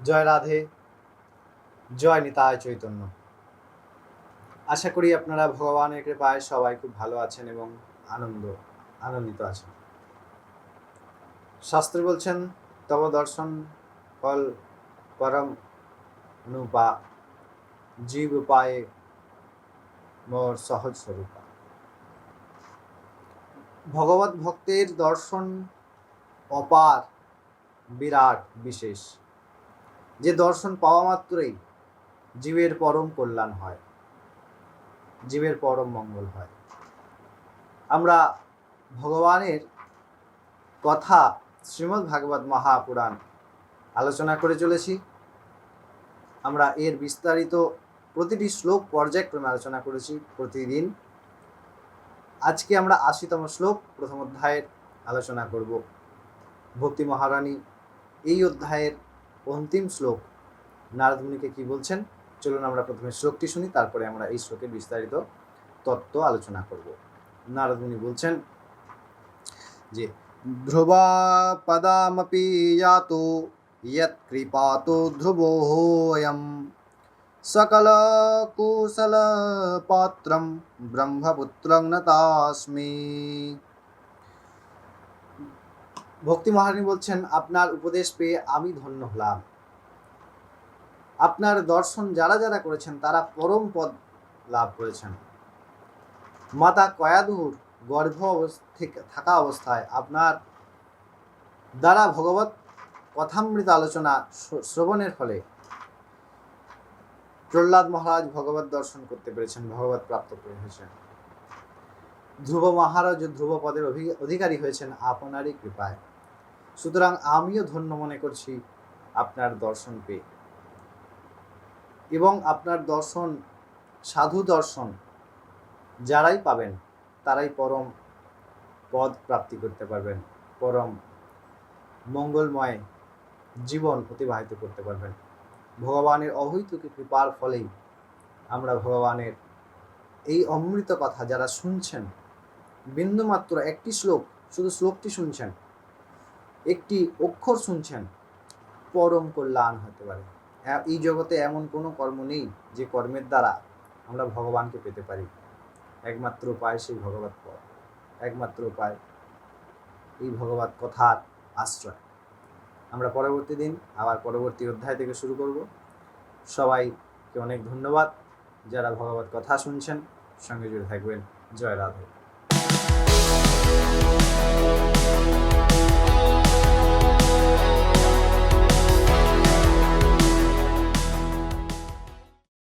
জয় রাধে, জয় নিতাই চৈতন্য। আশা করি আপনারা ভগবানের কৃপায় সবাই খুব ভালো আছেন এবং আনন্দিত আছেন। শাস্ত্র বলছেন, তব দর্শন ফল পরম অনুপা, জীব পায়ে মোর সহজ স্বরূপা। ভগবত ভক্তের দর্শন অপার, বিরাট, বিশেষ, যে দর্শন পাওয়া মাত্রই জীবের পরম কল্যাণ হয়, জীবের পরম মঙ্গল হয়। আমরা ভগবানের কথা শ্রীমদ্ ভাগবত মহাপুরাণ আলোচনা করে চলেছি। আমরা এর বিস্তারিত প্রতিটি শ্লোক পর্যায়ক্রমে আলোচনা করেছি প্রতিদিন। আজকে আমরা ৮০তম শ্লোক প্রথম অধ্যায়ের আলোচনা করব। ভক্তি মহারানী এই অধ্যায়ের অন্তিম শ্লোক নারদ মুনিকে কি বলছেন, চলুন আমরা প্রথমে শ্লোকটি শুনি, তারপরে আমরা এই শ্লোকের বিস্তারিত তত্ত্ব আলোচনা করব। নারদ মুনি বলছেন যে ধ্রুবা পদামপি যাতো ইয়ৎ কৃপাতো ধ্রুবোয়ম সকল কুশল পাত্রম ব্রহ্মপুত্রং নতাস্মি। ভক্তি মহারানী বলছেন, আপনার উপদেশ পেয়ে আমি ধন্য হলাম। আপনার দর্শন যারা যারা করেছেন তারা পরম পদ লাভ করেছেন। মাতা কয়াদুর গর্ভ থাকা অবস্থায় আপনার দ্বারা ভগবত কথামৃত আলোচনা শ্রবণের ফলে প্রহ্লাদ মহারাজ ভগবত দর্শন করতে পেরেছেন, ভগবত প্রাপ্ত হয়েছেন। ধ্রুব মহারাজ ধ্রুব পদের অধিকারী হয়েছেন আপনারই কৃপায়। সুতরাং আমিও ধন্য মনে করছি আপনার দর্শন পেয়ে। এবং আপনার দর্শন সাধু দর্শন যারাই পাবেন তারাই পরম পদ প্রাপ্তি করতে পারবেন, পরম মঙ্গলময় জীবন অতিবাহিত করতে পারবেন। ভগবানের অহৈতুকী কৃপার ফলেই আমরা ভগবানের এই অমৃত কথা যারা শুনছেন, বিন্দুমাত্র একটি শ্লোক, শুধু শ্লোকটি শুনছেন, একটি অক্ষর শুনছেন, পরম কল্যাণ হতে পারে। এই জগতে এমন কোনো কর্ম নেই যে কর্মের দ্বারা আমরা ভগবানকে পেতে পারি। একমাত্র উপায় সেই ভগবত পদ, একমাত্র উপায় এই ভগবত কথার আশ্রয়। আমরা পরবর্তী দিন আবার পরবর্তী অধ্যায় থেকে শুরু করব। সবাইকে অনেক ধন্যবাদ যারা ভগবত কথা শুনছেন, সঙ্গে জুড়ে থাকবেন। জয় রাধে।